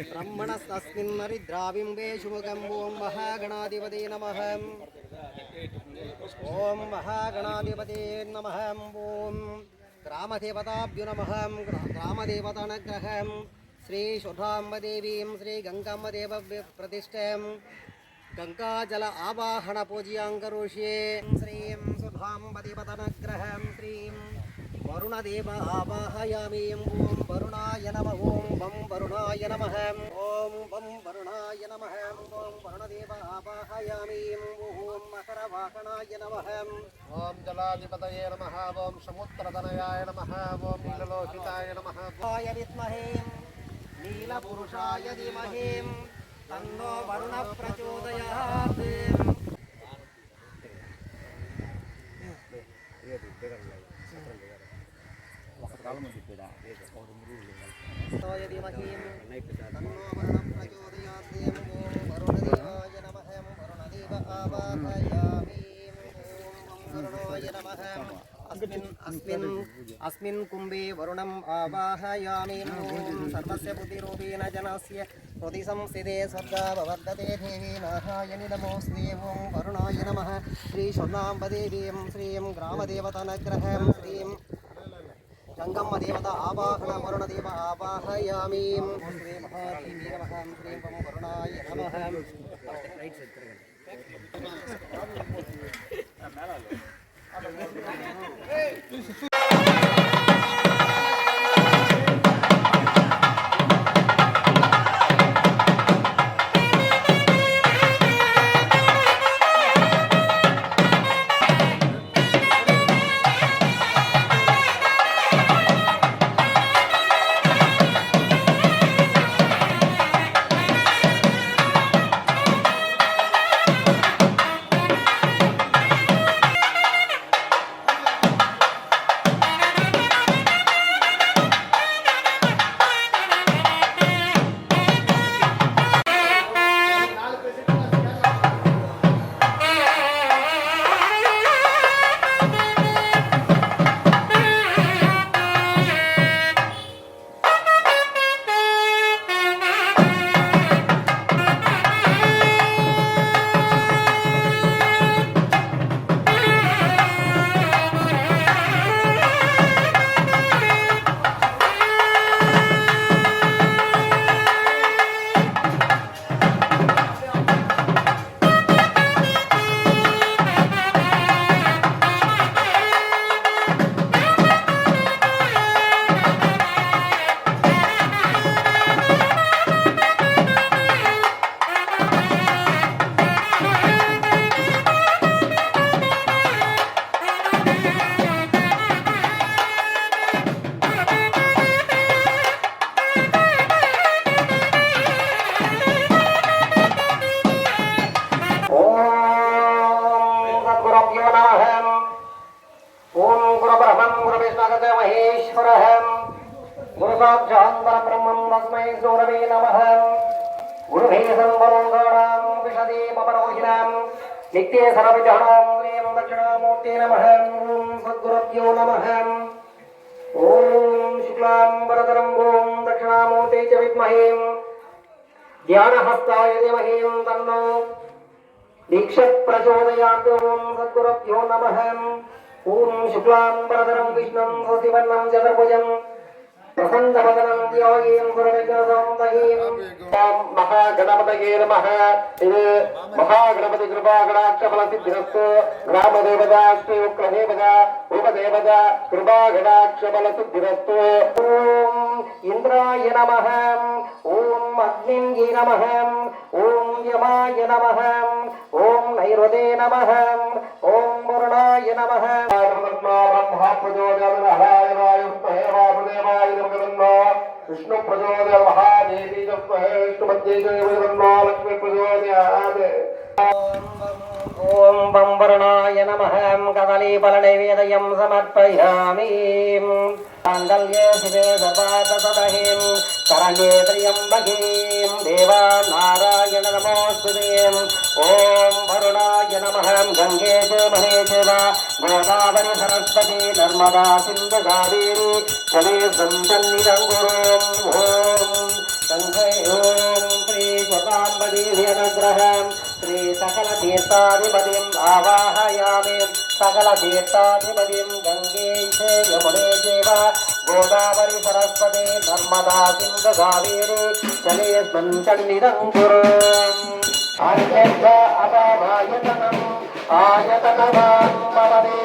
ब्रह्मणस्तस्मिन्नरिद्राबिम्बे शुभगं ॐ महागणाधिपते नमः। ॐ महागणाधिपते नमः। ॐ ग्रामदेवताभ्यो नमः। ग्रामदेवतानुग्रहं श्री शुद्धाम्बदेवीं श्री गंगाम्बदेव प्रतिष्ठां गंगाजल आवाहन पूज्यां करोष्ये। श्रीं शुद्धाम्बदेवतानुग्रहं श्रीं वरुणदेव आवाहयामि। ओं वरुणाय नमः। ओं वं वरुणाय नमः। ओं वं वरुणाय नमः। ओं वरुणदेव आवाहयामि। ओं मकरवाहनाय नमः। ओं जलाधिपतये नमः। ओं समुद्रतनयाय नमः। ओं नीललोहिताय नमः। वाय विद्महे नीलपुरुषाय धीमहि तन्नो वरुणः प्रचोदयात्। अस्मिन् कुम्भे वरुणम् आवाहयामि। सर्वस्य बुद्धिरूपेण जनस्य हृदि संस्थिते श्रद्धा वर्धते देवी नारायणि नमोऽस्ते। ओं वरुणाय नमः। श्री शुद्धाम्बदेवीं श्रीं ग्रामदेवतानुग्रहं श्रीं गंगम्मदेवता आवाहन वरुणदेव आवाहयामि। श्री महादेवी नमः। श्रीं वं वरुणाय नमः। तस्मै सूरवे नमः गुरुभे संवरोगाणां विशदे पवनोहिनां नित्ये सर्वविधानां ह्रीं दक्षिणामूर्ते नमः ॐ सद्गुरुभ्यो नमः ॐ शुक्लाम्बरधरं ॐ दक्षिणामूर्ते च विद्महे ध्यानहस्ताय धीमहि तन्नो दीक्षप्रचोदयात् ॐ सद्गुरुभ्यो नमः ॐ शुक्लाम्बरधरं विष्णुं शशिवर्णं चतुर्भुजं प्रसन्नवदनं ध्यायेत् सर्वविघ्नोपशान्तये महागणपतये नमः महागणपति कृपा कटाक्षफल सिद्धिरस्तु ग्रामदेवता श्री उग्रदेवता उपदेवता कृपा कटाक्षफल सिद्धिरस्तु ॐ इंद्राय नमः ॐ अग्निये नमः ॐ यमाय नमः ॐ नैऋते नमः ॐ वरुणाय नमः ब्रह्मा प्रचोदयाय विष्णु प्रचोदय महादेवी विष्णुपत्ये लक्ष्मी प्रचोदयात् ओम बम वरुणाय नमः कदलीफलनैवेद्यं समर्पयामि माङ्गल्ये शिवे सर्वार्थसदहिं शरण्ये त्र्यम्बके देवा नारायण नमोऽस्तुते ओम वरुणाय नमः गंगे च महेश्वर गोदावरी सरस्वती नर्मदा सिन्धु कावेरी जलेऽस्मिन् सन्निधं कुरु ओम गंगे ओम श्री स्वताम्बदेवी अनुग्रहं श्री सकल तीर्थाधिपतिं आवाहयामि सकल तीर्थाधिपतिं गंगे यमुने चैव गोदावरी सरस्वती नर्मदा सिन्धु कावेरी जलेऽस्मिन् सन्निधं कुरु आर्यस्य अपामायतनम् आयतनवान् भवति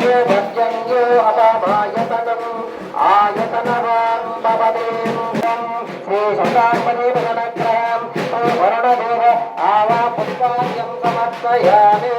यो भज्यं यो अपामायतनम् आयतनवान् भवति श्री शताम्बदेवनग्रहं वरुणदेव आवापुष्पाद्यं समर्पयामि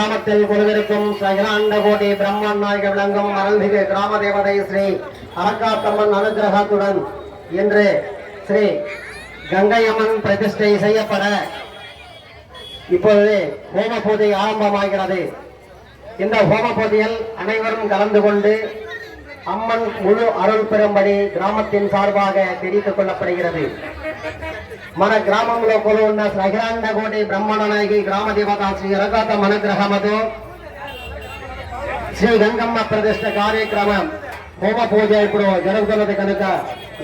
கிராமத்தில் குழுவிருக்கும் அகிலாண்ட கோடி பிரம்மநாயக விளங்கும் அருள்மிகு கிராம தேவதை ஸ்ரீ அரக்காத்தம்மன் அனுகிரகத்துடன் இன்று ஸ்ரீ கங்கையம்மன் பிரதிஷ்டை செய்யப்பட இப்பொழுது ஹோம பூஜை ஆரம்பமாகிறது. இந்த ஹோம பூஜையில் அனைவரும் கலந்து கொண்டு அம்மன் முழு அருள் பெறும்படி கிராமத்தின் சார்பாக தெரிவித்துக் கொள்ளப்படுகிறது. మన గ్రామంలో కొలు ఉన్న అఖిలాండ కోటి బ్రహ్మణనాయకి గ్రామ దేవత శ్రీ రఘాత అనుగ్రహముతో శ్రీ గంగమ్మ ప్రతిష్ట కార్యక్రమం హోమ పూజ ఇప్పుడు జరుగుతున్నది కనుక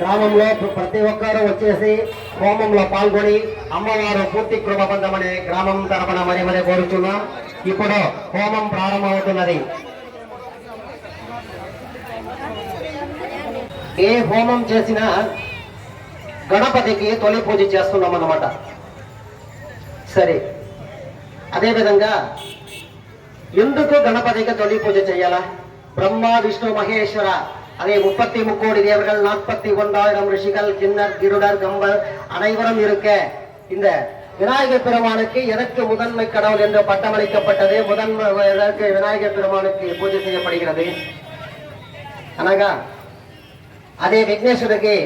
గ్రామంలో ప్రతి ఒక్కరూ వచ్చేసి హోమంలో పాల్గొని అమ్మవారు పూర్తి కృప పొందమని గ్రామం తరపున మరి కోరుచున్నాం. ఇప్పుడు హోమం ప్రారంభమవుతున్నది. ఏ హోమం చేసినా గణపతికి తొలి పూజ చేస్తున్నాం అన్నమాట. సరే, అదేవిధంగా ఎందుకు గణపతికి తొలి పూజ చేయాలా? బ్రహ్మ విష్ణు మహేశ్వర அதே 33 தேவர்கள் 41,000 ரிஷிகள் கிண்ணர் கிருடர் கம்பர் அனைவரும் இருக்க இந்த விநாயகர் பெருமானுக்கு எதற்கு முதன்மை கடவுள் என்று பட்டமளிக்கப்பட்டது? முதன்மை எதற்கு விநாயகர் பெருமானுக்கு பூஜை செய்யப்படுகிறது అనగా అదే విఘ్నేశ్వరుడికి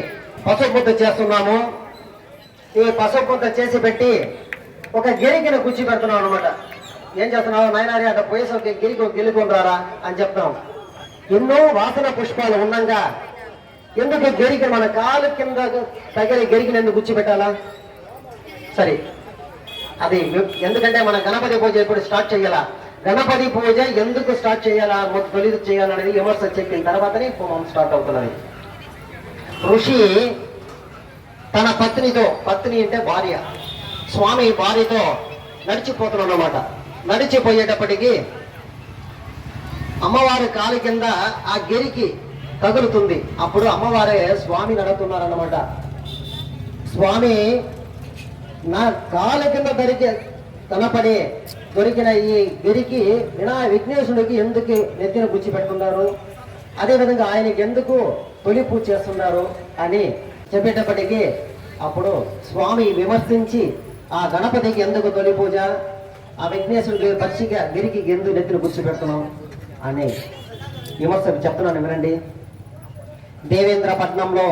పసుపు ముద్ద చేస్తున్నాము. ఈ పసుపు ముద్ద చేసి పెట్టి ఒక గిరికిని గుచ్చి పెడుతున్నాం అనమాట. ఏం చేస్తున్నావు నాయనారి అక్కడ పోయేసి ఒక గిరికి గెలుకొంటారా అని చెప్తాం. ఎన్నో వాసన పుష్పాలు ఉండగా ఎందుకు గిరికి మన కాలు కింద తగిలి గిరికిని ఎందుకు గుచ్చి పెట్టాలా? సరే, అది ఎందుకంటే మన గణపతి పూజ ఎప్పుడు స్టార్ట్ చేయాలా? గణపతి పూజ ఎందుకు స్టార్ట్ చేయాలా, తొలి చేయాలనేది విమర్శ చెప్పిన తర్వాతనే హోమం స్టార్ట్ అవుతున్నది. ఋషి తన పత్నితో, పత్ని అంటే భార్య, స్వామి భార్యతో నడిచిపోతున్నాడు అన్నమాట. నడిచిపోయేటప్పటికీ అమ్మవారి కాలు కింద ఆ గిరికి తగులుతుంది. అప్పుడు అమ్మవారే స్వామి నడుతున్నారన్నమాట. స్వామి నా కాలు కింద కనపడి దొరికిన ఈ గిరికి విఘ్నేశ్వరుడికి ఎందుకు నెత్తిన గుచ్చి పెట్టుకున్నారు, అదేవిధంగా ఆయనకి ఎందుకు తొలి పూజ చేస్తున్నారు అని చెప్పేటప్పటికీ అప్పుడు స్వామి విమర్శించి ఆ గణపతికి ఎందుకు తొలి పూజ, ఆ విఘ్నేశ్వరుడికి పచ్చిగా గిరికి ఎందుకు నెత్తిన గుచ్చి పెడుతున్నాం అని విమర్శ చెప్తున్నాను వినండి. దేవేంద్రపట్నంలో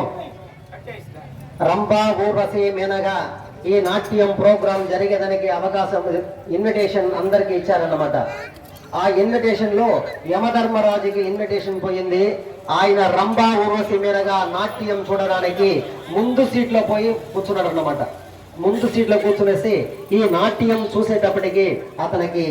రంభా ఊర్వశి మేనగా ఈ నాట్యం ప్రోగ్రాం జరిగేదానికి అవకాశం, ఇన్విటేషన్ అందరికి ఇచ్చారన్నమాట. ఆ ఇన్విటేషన్ లో యమధర్మరాజుకి ఇన్విటేషన్ పోయింది. ఆయన రంభా ఊర్వశి మేనగా నాట్యం చూడడానికి ముందు సీట్లో పోయి కూర్చున్నాడు అన్నమాట. ముందు సీట్లో కూర్చునేసి ఈ నాట్యం చూసేటప్పటికి అతనికి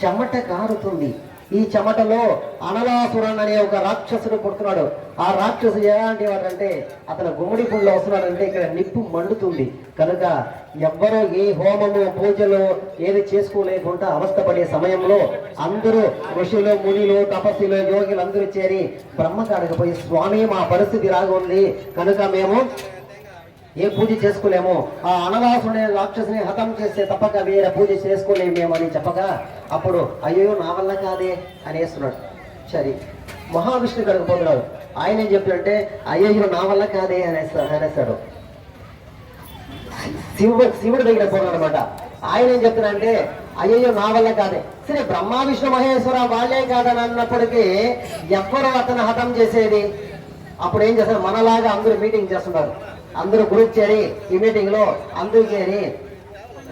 చెమట కారుతుంది. ఈ చెమటలో అనలాసురన్ అనే ఒక రాక్షసుడు పుడుతున్నాడు. ఆ రాక్షసుడు ఎలాంటి వాడంటే అతను గుమ్మడి పుండ్లో వస్తున్నాడంటే ఇక్కడ నిప్పు మండుతుంది కనుక ఎవ్వరూ ఏ హోమము పూజలు ఏది చేసుకోలేకుండా అవస్థపడే సమయంలో అందరూ ఋషులు మునిలు తపస్సులు యోగులు అందరూ చేరి బ్రహ్మకాడికి పోయి స్వామి మా పరిస్థితి రాగుంది కనుక మేము ఏ పూజ చేసుకోలేము, ఆ అనలాసుని రాక్షసుని హతం చేస్తే తప్పక వేరే పూజ చేసుకోలేము మేము అని చెప్పగా అప్పుడు అయ్యో నా వల్ల కాదే అనేస్తున్నాడు. సరే, మహావిష్ణు గడకపోతున్నాడు. ఆయన ఏం చెప్తాడంటే అయ్యో నా వల్ల కాదే అనేస్తాడు. శివుడి దగ్గర పోతున్నాడు అనమాట. ఆయన ఏం చెప్తున్నాడంటే అయ్యో నా వల్ల కాదే. సరే, బ్రహ్మ విష్ణు మహేశ్వర వాళ్ళే కాదని అన్నప్పటికీ ఎవ్వరు అతను హతం చేసేది? అప్పుడు ఏం చేస్తారు, మనలాగా అందరూ మీటింగ్ చేస్తున్నారు. అందరూ గ్రూప్ చేరి ఈ మీటింగ్ లో అందరూ చేరి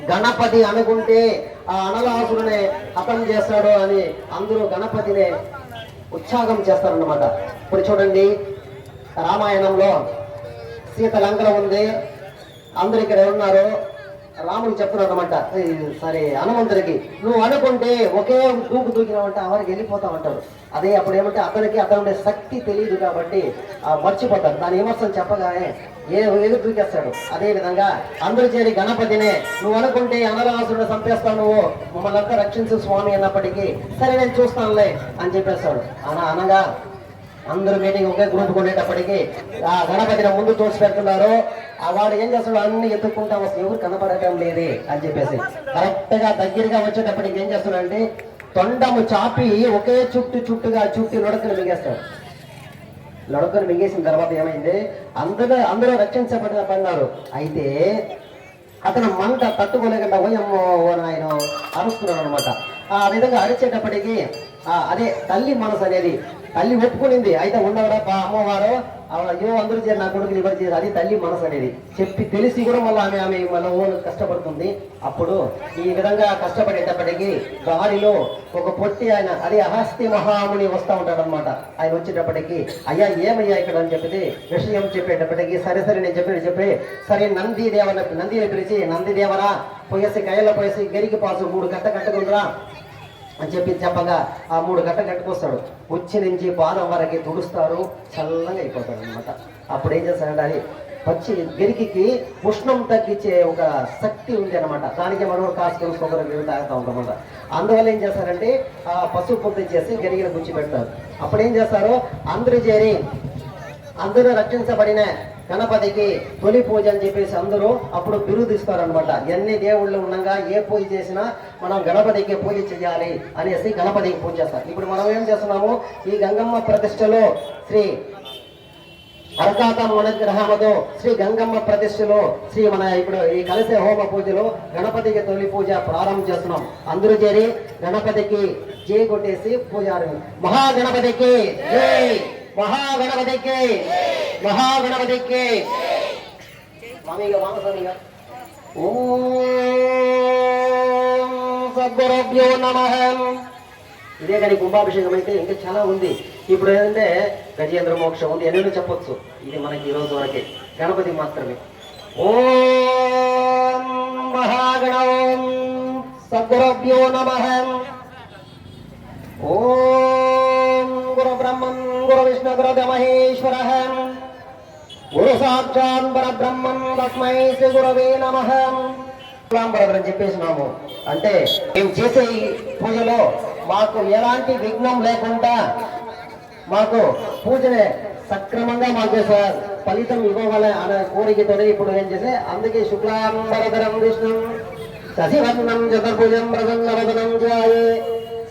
గణపతి అనుకుంటే ఆ అనలాసురుని హతం చేస్తాడు అని అందరూ గణపతిని ఉత్సాహం చేస్తారన్నమాట. ఇప్పుడు చూడండి, రామాయణంలో సీత లంకలో ఉంది, అందరు ఇక్కడ ఉన్నారు. రాముడు చెప్తున్నాడు అనమాట, సరే హనుమంతుడికి నువ్వు అనుకుంటే ఒకే దూకినావంటే అవరికి వెళ్ళిపోతామంటారు. అదే అప్పుడు ఏమంటే అతని శక్తి తెలియదు కాబట్టి మర్చిపోతారు. దాని విమర్శనం చెప్పగానే ఎదురు దూకేస్తాడు. అదే విధంగా అందరూ చేరి గణపతినే నువ్వు అనుకుంటే అనరాసురుడు చంపేస్తావు, నువ్వు మమ్మల్ని అంతా రక్షించు స్వామి అన్నప్పటికీ సరే నేను చూస్తానులే అని చెప్పేస్తాడు. అనగా అందరూ మీటింగ్ ఒకే గ్రూప్ కొనేటప్పటికీ ఆ గణపతిని ముందు తోసి పెడుతున్నారు. ఆ వాడు ఏం చేస్తాడు, అన్ని ఎత్తుక్కుంటా వస్తే ఎవరు కనపడటం లేదే అని చెప్పేసి కరెక్ట్ గా దగ్గరగా వచ్చేటప్పటికి ఏం చేస్తున్నాడంటే తొండము చాపి ఒకే చుట్టి లొడకను మింగేస్తాడు. లొడకను మింగేసిన తర్వాత ఏమైంది, అందరూ రక్షించబడినారు. అయితే అతను మంట తట్టుకోలేకుండా ఆయన అరుస్తున్నాడు అనమాట. ఆ విధంగా అరిచేటప్పటికి అదే తల్లి మనసు అనేది తల్లి ఒప్పుకునింది. అయితే ఉన్నవాడ అమ్మవారు అయ్యో అందరూ చేరి నా కొడుకుని ఎవరు చేయాలి, అది తల్లి మనసు అనేది చెప్పి తెలిసి కూడా మళ్ళీ ఆమె మన ఓన్ కష్టపడుతుంది. అప్పుడు ఈ విధంగా కష్టపడేటప్పటికి గాలిలో ఒక పొట్టి ఆయన అదే అహస్తి మహాముని వస్తూ ఉంటాడు అనమాట. ఆయన వచ్చేటప్పటికి అయ్యా ఏమయ్యా ఇక్కడ అని చెప్పి విషయం చెప్పేటప్పటికి సరే నేను చెప్పి సరే నందిని పిలిచి నందిదేవరా పోయేసి కయ్యలో పోయేసి గరికి పాసు 3 గంట కట్టుకుందిరా అని చెప్పగా ఆ 3 గంట కట్టుకొస్తాడు. ఉచ్చి నుంచి పాదం వరకు తుడుస్తారు, చల్లగా అయిపోతాడు అనమాట. అప్పుడు ఏం చేస్తాడంటే అది పచ్చి గరికికి ఉష్ణం తగ్గించే ఒక శక్తి ఉంది అనమాట. దానికి మనం కాసుకొని కొబ్బరి తాగుతూ ఉంటాం అనమాట. అందువల్ల ఏం చేస్తారంటే ఆ పసుపు పొద్దు చేసి గరిగిన గుచ్చి పెడతారు. అప్పుడు ఏం చేస్తారు, అందరూ రక్షించబడిన గణపతికి తొలి పూజ అని చెప్పేసి అందరూ అప్పుడు బిరుదిస్తారనమాట. ఎన్ని దేవుళ్ళు ఉండగా ఏ పూజ చేసినా మనం గణపతికి పూజ చేయాలి అనేసి గణపతికి పూజ చేస్తారు. ఇప్పుడు మనం ఏం చేస్తున్నాము, ఈ గంగమ్మ ప్రతిష్టలో శ్రీ అరకాతమ్మ అనుగ్రహంతో శ్రీ గంగమ్మ ప్రతిష్టలో మన ఇప్పుడు ఈ కలిసే హోమ పూజలో గణపతికి తొలి పూజ ప్రారంభం చేస్తున్నాం. అందరూ చేరి గణపతికి జై కొట్టేసి పూజారి మహాగణపతికి జై, మహాగణపతికి మహాగణపతికి ఓం సద్గురుభ్యో నమః. ఇదే కానీ కుంభాభిషేకం అయితే ఇంకా చాలా ఉంది. ఇప్పుడు ఏంటంటే గజేంద్ర మోక్షం ఉంది, ఎన్నెన్నో చెప్పొచ్చు. ఇది మనకి ఈరోజు వరకే, గణపతి మాత్రమే. ఓం మహాగణం సద్గురుభ్యో నమః. ఓం గురు బ్రహ్మం గురు విష్ణు గురు మహేశ్వర గురు సాక్షాత్ పరబ్రహ్మం తస్మై శ్రీ గురవే నమః అని చెప్పేసినాము. అంటే మేము చేసే ఈ పూజలో మాకు ఎలాంటి విఘ్నం లేకుండా మాకు పూజనే సక్రమంగా మాకు ఫలితం ఇవ్వగల అనే కోరికతోనే ఇప్పుడు ఏం చేసే, అందుకే శుక్లాంబరధరం విష్ణుం శశివర్ణం చతుర్భుజం ప్రసన్నవదనం ధ్యాయే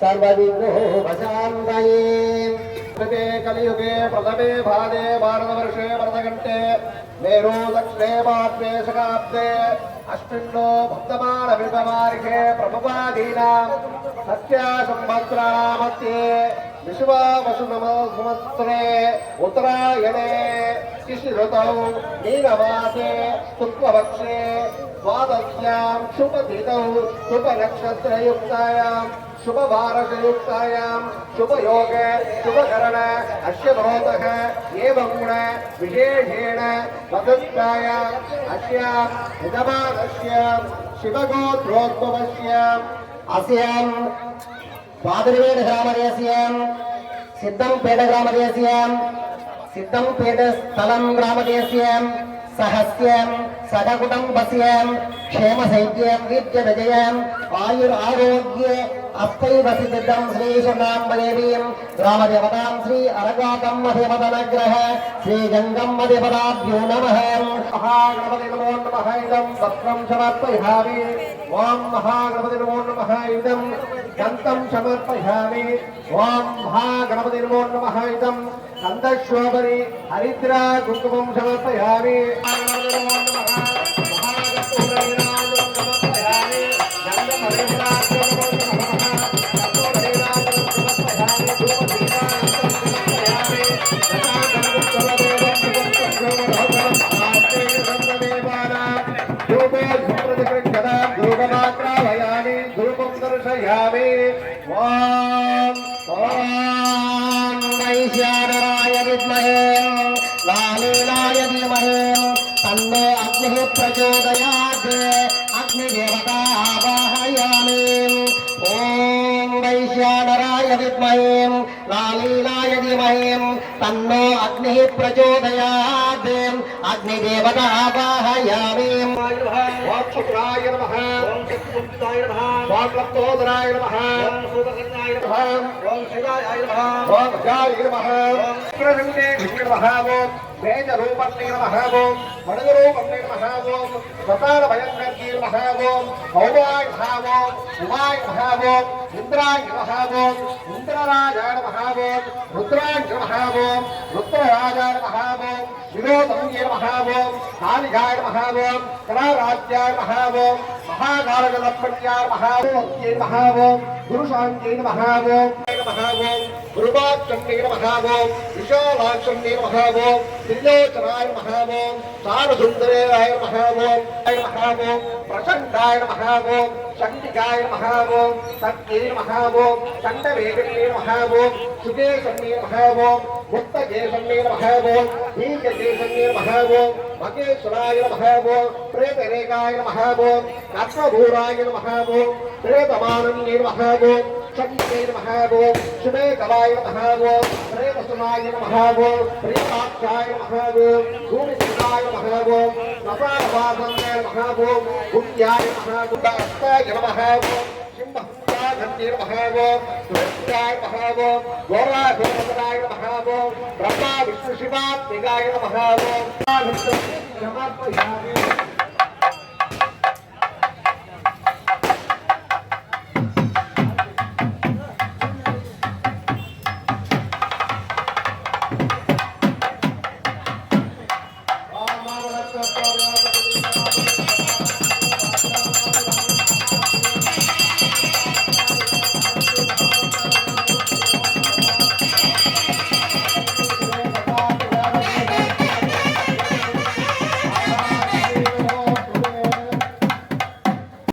సర్వవిఘ్నోపశాంతయే. కలియుగే ప్రథమే భాగే భారతవర్షే వరదగంటే మేరో దక్షిణే పార్శ్వే శకాబ్దే అస్మిన్నో భక్తమాన విభవారికే ప్రభుపాదీనాం సత్యా సంవత్సరామధ్యే విశ్వావసు సంవత్సరే ఉత్తరాయణే శిశిరుతౌ నీలమాసే శుక్లపక్షే ద్వాదశ్యాం శుభతిథౌ శుభనక్షత్రయుక్తాయాం शुभवारसयुक्तायां शुभयोगे शुभकरण अस्य भवतः एवं गुण विशेषेण वदत्तायाम् अस्यां विद्यमानस्य शिवगोत्रोद्भवस्य अस्यां द्वादशग्रामदेशीयां सिद्धंपेटग्रामदेशीयां सिद्धंपेटस्थलं ग्रामदेशीयां सहस्यं सदकुटुम्बस्यं क्षेमसैक्यं विद्यविजयं आयुरारोग्ये अस्तैवसिद्धं श्री शरणाम्बदेवीं ग्रामदेवतां श्री अरगातम्म देवतनग्रह श्री गंगम्म देवताभ्यो नमः. महागणपति नमो नमः. इदं वस्त्रं समर्पयामि. ओं महागणपति नमो नमः. इदं गन्तं समर्पयामि. ओं महागणपति नमो नमः. इदं गन्धशोभरि हरिद्रा कुङ्कुमं समर्पयामि. वैश्यानराय विद्महे लालीलाय धीमहि तन्नो अग्निः प्रचोदयात्. अग्निदेवता आवाहयामि. ॐ वैश्यानराय विद्महे लालीलाय धीमहि तन्नो अग्निः प्रचोदयात्. अग्निदेवता आवाहयामि. ओम शुक्राय नमः. ओम शक्तिमुक्ताय नमः. ओम लप्तोदराय नमः. ओम सूर्यकन्याय नमः. ओम शिवाय नमः. ओम जाय नमः. ओम प्रसन्ने नमः. ओम వేదరూపన్నే నమః ఓం వడగరూపన్నే నమః ఓం సతార భయంకర్కే నమః ఓం భౌవాయ నమః ఓం ఉమాయ నమః ఓం ఇంద్రాయ నమః ఓం ఇంద్రరాజాయ నమః ఓం రుద్రాయ నమః ఓం రుద్రరాజాయ నమః ఓం వినోదమ్యే నమః ఓం కాళికాయ నమః ఓం కళారాజ్యాయ నమః ఓం మహాకాళగణపత్యాయ నమః ఓం నమః ఓం గురుశాంత్యై నమః ఓం నమః ఓం గురువాక్యంతే నమః ఓం విశాలాక్షంతే నమః ఓం త్రిలోచనాయ నమః ఓం సారసుందరాయ నమః ఓం నమః ఓం ప్రచండాయ నమః ఓం శక్తికాయ నమః ఓం సత్యై నమః ఓం చండవేగణ్యే నమః ఓం సుకేశన్యే నమః ఓం ముక్తకేశన్యే నమః ఓం దీర్ఘకేశన్యే నమః ఓం మహేశ్వరాయ నమః ఓం ప్రేతరేకాయ నమః ఓం కర్మభూరాయ నమః ఓం ప్రేతమానన్యే నమః ఓం శక్తికే నమః ఓం శుభేకలాయ నమః ఓం ప్రేమసునాయ నమః ఓం ప్రేమాక్షాయ నమః ఓం భూమిసునాయ నమః ఓం నసారవాసన్యే నమః ఓం పుణ్యాయ నమః ఓం అస్తాయ నమః ఓం సింహస్యాయ నమః ఓం సురక్షాయ నమః ఓం గోరాఘోరాయ నమః ఓం బ్రహ్మ విష్ణు శివాత్మికాయ నమః ఓం సమర్పయామి.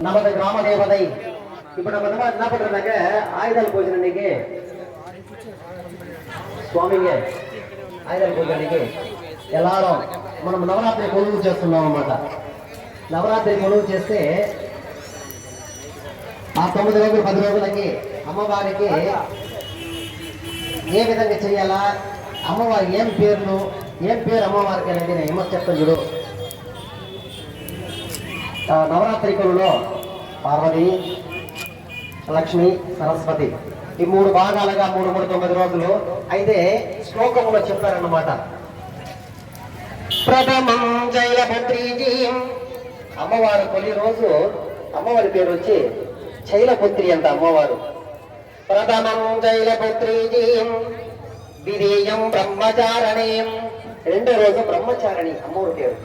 நமது கிராம தேவதை இப்ப நம்ம என்ன பண்றதாங்க ஆயுதல் பூஜை அன்னைக்கு స్వామికి ఆయుధాల పూజ అன்னைకి எல்லாரும் మనం నవరాత్రి కొలువు చేస్తున్నాం అన్నమాట. నవరాత్రి కొలువు చేస్తే ఆ 9 రోజులు 10 రోజులకి అమ్మవారికి ఏ విధంగా చేయాలా, అమ్మవారి ఏం పేరు అమ్మవారికి అనేది నేను ఏమో చెప్తాను చూడు. నవరాత్రి కొలువులో పార్వతి, లక్ష్మి, సరస్వతి ఈ 3 భాగాలుగా 9 రోజులు అయితే శ్లోకంలో చెప్పారన్నమాట. ప్రథమం శైలపుత్రీజీ, అమ్మవారు తొలి రోజు అమ్మవారి పేరు వచ్చి శైలపుత్రి అంట అమ్మవారు. ప్రథమం శైలపుత్రీజీ ద్వితీయం బ్రహ్మచారణీం, రెండో రోజు బ్రహ్మచారిణి అమ్మవారి పేరు.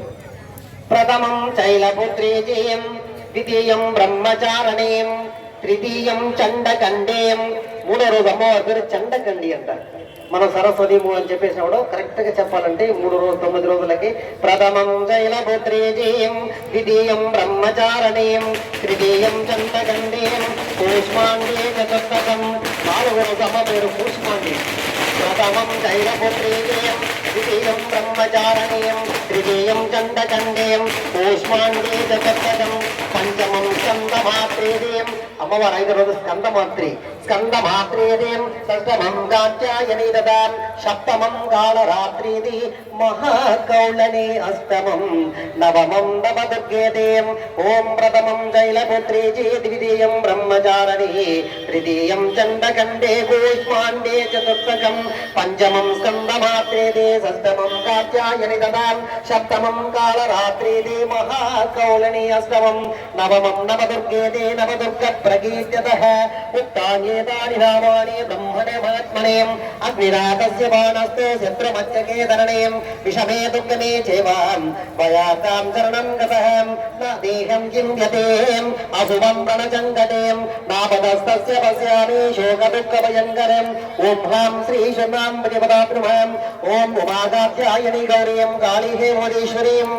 ప్రథమం శైలపుత్రీజీం ద్వితీయం బ్రహ్మచారణీం తృతీయం చండకండేయం, మూడో రోజు అమ్మవారి పేరు చండకండి అంటారు. మనం సరస్వతి అని చెప్పేసినప్పుడు కరెక్ట్ గా చెప్పాలంటే 9 రోజులకి ప్రథమం శైలపుత్రీజీం ద్వితీయం బ్రహ్మచారణీం తృతీయం చండకండేయం కూష్మాండే చతుర్థకం, 4వ రోజు అమ్మ పేరు కూష్మాండి. ప్రథమం శైలపుత్రీజీం ద్వితీయం బ్రహ్మచారణీయం తృతీయం చండకండేయం కూష్మాండే చతుర్థకం పంచమం స్కందమాత్రేదేయం, అమ్మవారు 5వ రోజు స్కందమాత్రి. స్కందమాత్రేదేయం షష్టమం కాత్యాయని దదాం సప్తమం కాళరాత్రీది మహాకౌళని అష్టమం నవమం నవదుర్గేదేయం. ఓం ప్రథమం శైలపుత్రీజీ ద్వితీయం బ్రహ్మచారిణి తృతీయం చండకండే కూష్మాండే చతుర్థకం పంచమం స్కందమాత్రేదే షష్టమం కాత్యాయని దదాం సప్తమం కాళరాత్రీది మహాకౌళని అష్టమం నవమం నవదుర్గేదే నవదుర్గ ప్రకీర్త్యతః ఉక్తాన్యేతాని నామాని బ్రహ్మణే మహాత్మనే అగ్నిరాతస్య బాణస్తే శత్రుమచ్చకే ధరణేయం విషమే దుఃఖమే చేవాం భయాకాం చరణం గతః న దేహం చింద్యతేం అశుభం ప్రణచంగతేం నాపదస్తస్య పశ్యామి శోక దుఃఖ భయంకరం. ఓం హ్రాం శ్రీ శర్మాం ప్రతిపదాప్రభాం ఓం ఉమాకాత్యాయని గౌరీం కాళీ హేమోదీశ్వరీం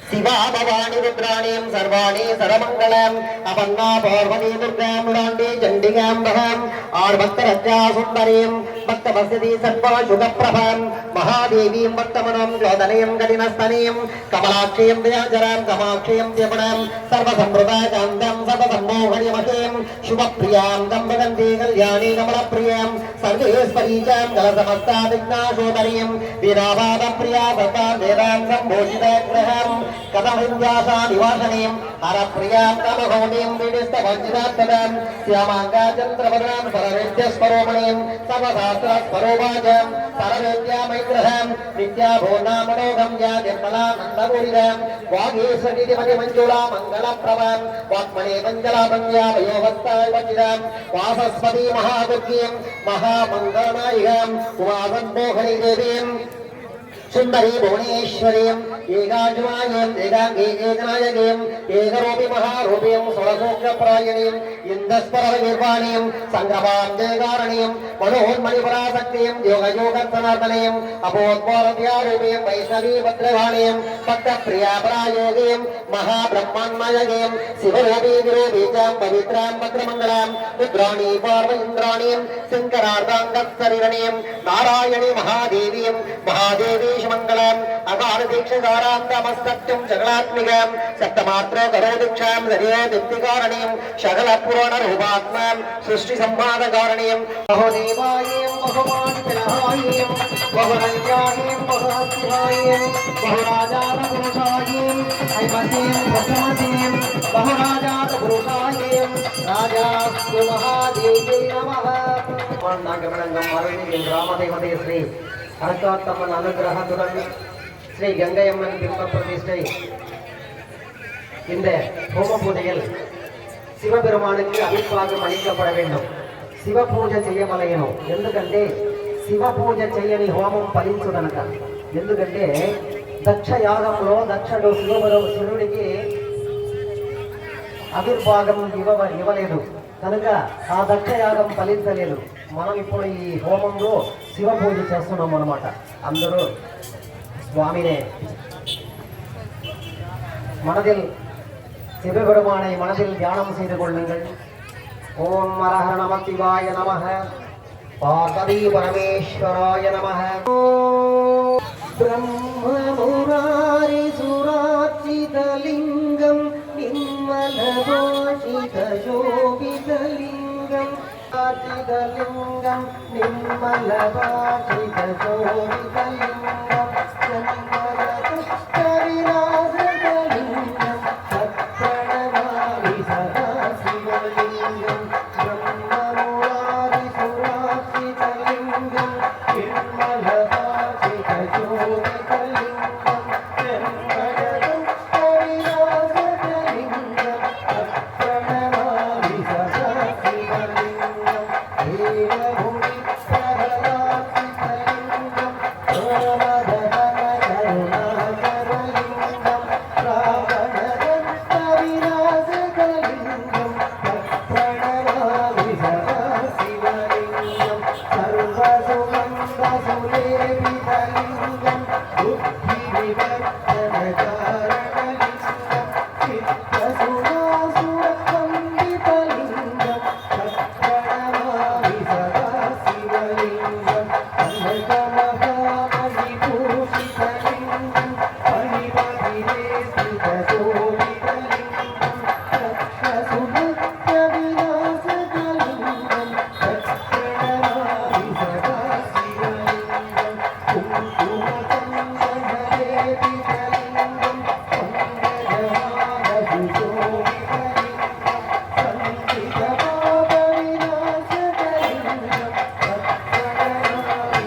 శివా భవాని రుద్రాణీం సర్వాణి సర్వమంగళం అపన్నా పార్వతీ దుర్గాం మురాండి చండికాం భవాం ఆర్భక్తరజ్ఞా సుందరీం భక్తవసతి సర్వశుభప్రభాం మహాదేవీం భక్తమనం క్లోదనీం కఠినస్తనీం కమలాక్షీం దయాచరాం కమాక్షీం త్యపుణాం సర్వసంప్రదాకాంతం సర్వసమ్మోహనిమతీం శుభప్రియాం దంభగంధీ కళ్యాణీ కమలప్రియాం సర్వేశ్వరీచాం కలసమస్తా విఘ్నాశోదరీం వీరాపాదప్రియా సతా వేదాం సంభూషితాగ్రహాం కథమింద్యాసా నివాసనీం హరప్రియాం తమహోమీం వీడిస్తవంజితాత్మదాం శ్యామాంగా చంద్రభద్రాం సరవిద్యస్వరూపణీం సర్వశాస్త్రస్వరూపాజాం सर्वज्ञामैग्रहं नित्याभूर्णामनोगं या निर्मलानन्दपूरितं वागीश्वरीतिमति मञ्जुला मङ्गलप्रभं वाक्मने मञ्जलाभङ्ग्या वयोवत्ताय वचितं वासस्पति महादुर्गीं महामङ्गलनायिकां उमासन्मोहनी देवीं सुंदरी भुवनेश्वरीं एकाजुमायीं एकांगी एकनायकीं एकरूपी महारूपीं सुरसौख्यप्रायणीं इन्दस्परनिर्वाणीं संग्रमां जयकारणीं मनोन्मणिपराशक्तिं योगयोगसनातनीं अपोद्बोधत्यारूपीं वैष्णवी भद्रवाणीं भक्तप्रियापरायोगीं महाब्रह्मण्मयकीं शिवरूपी विरूपी च पवित्रां भद्रमङ्गलां रुद्राणी पार्वइन्द्राणीं शङ्करार्धाङ्गशरीरणीं नारायणी महादेवीं महादेवी मंगलम अगार दीक्षारांतमस्तत्यं जगलात्मिकं सप्तमात्रो करो दीक्षां हरियो दीप्तिकारणीं शकल पुराण रूपात्मां सृष्टि संवादकारणीं बहुदेवायीं बहुमानपिलहायीं बहुरञ्जायीं बहुहस्तिहायीं बहुराजातपुरुषायीं ऐमतीं प्रथमतीं बहुराजातपुरुषायीं राजास्तु महादेव्यै नमः नागमणंगं मरुनिं रामदेवते श्री அரக்காத்தம்மன் அனுகிரகத்துடன் ஸ்ரீ கங்கையம்மன் பிம்ப பிரதிஷ்டை இந்த ஹோம பூஜையில் சிவபெருமானுக்கு அபிஷேகம் அளிக்கப்பட வேண்டும். శివ పూజ చేయమలయను. ఎందుకంటే శివ పూజ చేయని హోమం ఫలించుదనక. ఎందుకంటే దక్ష యాగంలో దక్షుడు శివుడికి అభిర్భాగం ఇవ్వలేదు కనుక ఆ దక్ష యాగం ఫలించలేదు. మనం ఇప్పుడు ఈ హోమంలో శివ పూజ చేస్తున్నాం అన్నమాట. అందరూ சுவாமினே மனதில் சிவபெருமானை மனதில் தியானம் செய்து கொள்ளுங்கள். ஓம் ஹர நம சிவாய நமஹ பார்வதி பரமேஸ்வராய நமஹ. பிரம்ம முராரி சுராச்சிதலிங்கம் நிம்மலவாசித சோபிதலிங்கம் ஆச்சிதலிங்கம் நிம்மலவாசித சோபிதலிங்கம் ஜன்மரதுஷ்டவிநாசலிங்கம் சத்ரணமாலி சதா சிவலிங்கம் பிரம்மமுராரி சுராச்சிதலிங்கம் நிம்மலவாசித சோபிதலிங்கம் ஜன்மரதுஷ்டவிநாசலிங்கம் சத்ரணமாலி சதா சிவலிங்கம் தேவபுரி சரளாசிதலிங்கம் சோமதன கருணாகரலிங்கம் ராவணதந்தவிநாசகலிங்கம் சத்ரணமாலி சதா சிவலிங்கம் சர்வசுகந்தசுலேபிதலிங்கம் புத்தி விவர்த்தனகாரணலிங்கம் சித்தசுராசுரபண்டிதலிங்கம் சத்ரணமாலி சதா சிவலிங்கம் கனகமகாமணிபூஷிதலிங்கம் பணிபதிரேசிதசோபிதலிங்கம் ரக்ஷசுபக்தவிநாசகலிங்கம் சத்ரணமாலி சதா சிவலிங்கம் குங்குமசந்தனலேபிதலிங்கம் பங்கஜமானசுசோபிதலிங்கம் சந்திதபாபவிநாசகலிங்கம் சத்ரணமாலி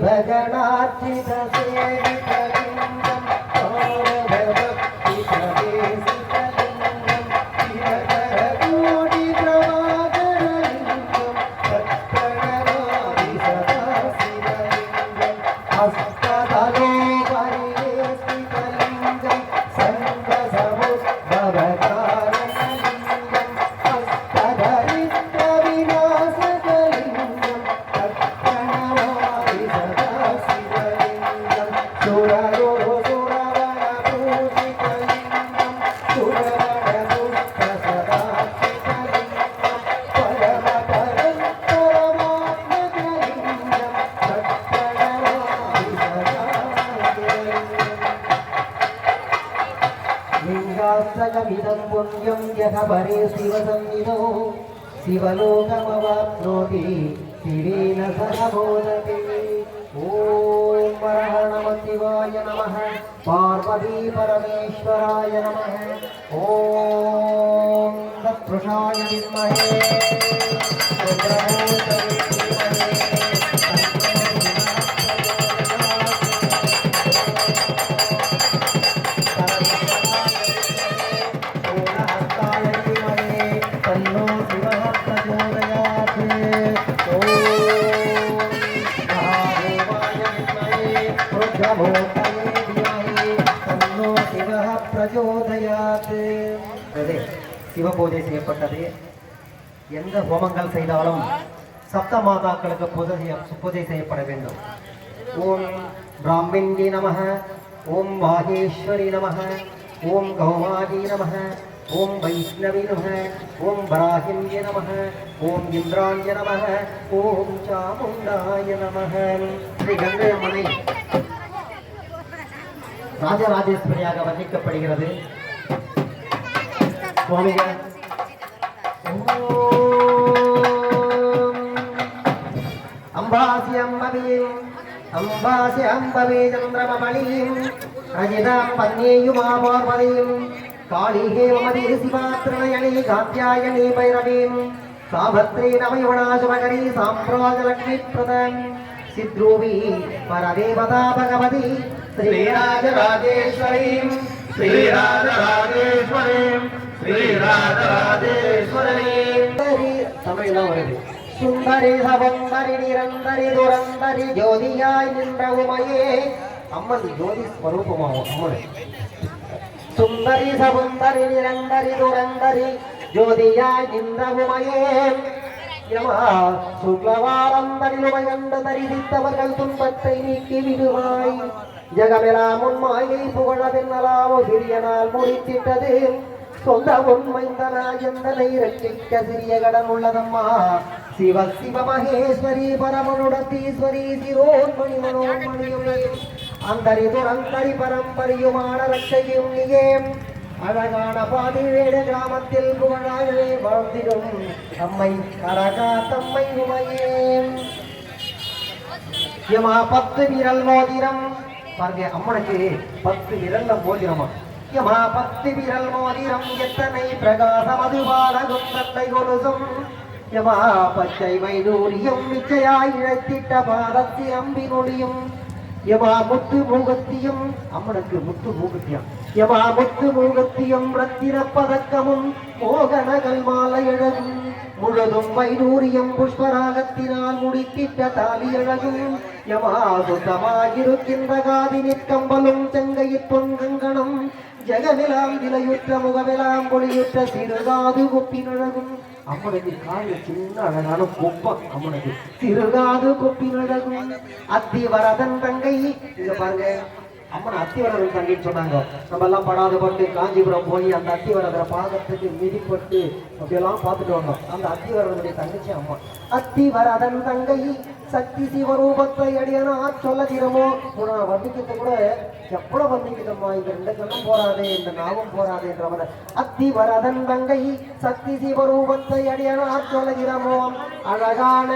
தேவகணார்ச்சித சேவிதலிங்கம் பாரதபக்திதேசிதலிங்கம் சிவகரகோடி பிரபாகரலிங்கம் சத்ரணமாலி சதா சிவலிங்கம் ஹஸ்ததலோபரிவேசிதலிங்கம் சங்கசமுத்பவகாரணலிங்கம் ஹஸ்ததரித்ரவிநாசகலிங்கம் சத்ரணமாலி சதா சிவலிங்கம் சுரகுரு சுரவணபூஷிதலிங்கம் சுரவணபுஷ்பசதாசிதலிங்கம் பரமபரம்பரமாத்மகலிங்கம் சத்ரணமாலி சதா சிவலிங்கம் லிங்காஸ்தகமிதம் புண்ணியம் யக பரே சிவசந்நிதோ சிவலோகமவாப்னோதி சிவேன சரபோததே. ஓம் ஹர நம சிவாய நமஹ பார்வதி பரமேஸ்வராய நமஹ. ஓம் தத் तत्पुरुषाय विद्महे रुद्रमूर्तये धीमहि तन्नो शिवः प्रचोदयात्। ओम महादेवाय विद्महे रुद्रमूर्तये धीमहि तन्नो शिवः प्रचोदयात्। சிவ பூஜை செய்யப்பட்டது. எந்த ஹோமங்கள் செய்தாலும் சப்த மாதாக்களுக்கு பூஜை செய்யப்பட வேண்டும். ஓம் பிராமிண்டி நமஹ, ஓம் மாகேஸ்வரி நமஹ, ஓம் கௌமாரி நமஹ, ஓம் வைஷ்ணவி நமஹ, ஓம் வராகின்ய நமஹ, ஓம் இந்திராய நமஹ, ஓம் சாமுண்டாய நமஹ. ஸ்ரீ கங்கையம்மனை ராஜராஜேஸ்வரியாக வர்ணிக்கப்படுகிறது. சுவாமிகள் அம்பாசி அம்பவியும் அம்பாசி அம்பவே சந்திரமணியும் அஜிதாம் பன்னேயுமாபார்வதியும் காளிகே மமதி சிவாத்ரணயணி காத்யாயணி பைரவீம் சாபத்ரீ நமயுணாசுமகரி சாம்ராஜலக்ஷ்மி பிரதம் சித்ரூபி பரதேவதா பகவதி ஸ்ரீராஜராஜேஸ்வரீம் ஸ்ரீராஜராஜேஸ்வரீம் ஸ்ரீராஜராஜேஸ்வரீம். தமிழ்லாம் வருது. சுந்தரி சபந்தரி நிரந்தரி துரந்தரி ஜோதியாய் நின்ற உமையே. அம்மன் ஜோதி ஸ்வரூபமாகும் அம்மன். சுந்தரி சபந்தரி நிரந்தரி துரந்தரி ஜோதியாய் நின்ற உமையே. சுக்லவாரம் தனிலுமை கண்டு தரிசித்தவர்கள் துன்பத்தை நீக்கி விடுவாய். ஜகமெல்லாம் உன்மாயை புகழ பின்னலாவோ சிறிய நாள் முடித்திட்டது. சொந்த உண்மைந்தனா எந்தனை ரட்சிக்க சிறிய கடன் உள்ளதம்மா. சிவ சிவ மகேஸ்வரி பரமனுடத்தீஸ்வரி சிரோன்மணி மனோன்மணியுமே அந்தரி துரந்தரி பரம்பரியுமான ரட்சையும் நீயே. அழகான பாதிவேடு கிராமத்தில் புகழாகவே வாழ்ந்திடும் அம்மை அழகா தம்மை உமையே. யமா 10 விரல் மோதிரம் பாருங்க, அம்மனுக்கு 10 விரல்ல மோதிரமா. யமா 10 விரல் மோதிரம் எத்தனை பிரகாசம் அது பாலகும் தந்தை கொலுசும். யமா பச்சை வைடூரியம் நிச்சயாய் இழைத்திட்ட பாதத்தில் அம்பினொழியும். யமா முத்து மூகத்தியும் அம்மனுக்கு முத்து மூகத்தியம். யமா முத்து மூகத்தியம் ரத்தின பதக்கமும் மோகனகள் மாலை அழகும். முழுதும் வைடூரியம் புஷ்பராகத்தினால் முடித்திட்ட தாலி அழகும். யமா சுத்தமாயிருக்கின்ற காதினிற் கம்பலும் செங்கையிற் பொன்கங்கணம். ஜெகமெலாம் விலையுற்ற முகமெலாம் பொலியுற்ற சிறுகாது கொப்பினழகும். அம்மனுக்கு காலில் சின்ன அழகான கொப்பம். அம்மனுக்கு சிறுகாது கொப்பினழகும். அத்திவரதன் தங்கை. இங்க பாருங்க, அம்மன் அத்திவரதன் தங்கைன்னு சொன்னாங்க. நம்ம எல்லாம் படாத பட்டு காஞ்சிபுரம் போய் அந்த அத்திவரதரை பாதத்துக்கு மிதிப்பட்டு அப்படியெல்லாம் பார்த்துட்டு வந்தோம். அந்த அத்திவரதனுடைய தங்கச்சி அம்மா. அத்திவரதன் தங்கை சக்தி சிவரூபத்தை அடியனா சொல்ல தீரமோ. நான் வர்ணிக்கிறது கூட எவ்வளவு வர்ணிக்கிட்டம்மா. இந்த 2 கண்ணும் போராதே, இந்த நாவும் போராதேன்ற மாதிரி. அத்திவரதன் தங்கை சக்தி சிவரூபத்தை அடியனா சொல்ல தீரமோ. அழகான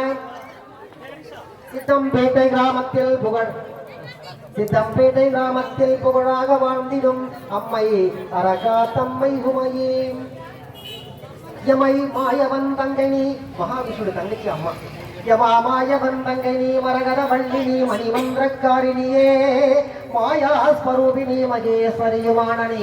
சித்தம்பேட்டை கிராமத்தில் புகழ் சித்தம்பேட்டை கிராமத்தில் புகழாக வாழ்ந்திடும் அம்மை அரகா தம்மை உமையே. யமை மாயவன் தங்கனி மகாவிஷ்ணு தங்கச்சி அம்மா. யமா மாயவன் தங்கனி மரகர வள்ளினி மணிமந்திரக்காரிணியே. மாயாஸ்வரூபிணி மகேஸ்வரியுமானனி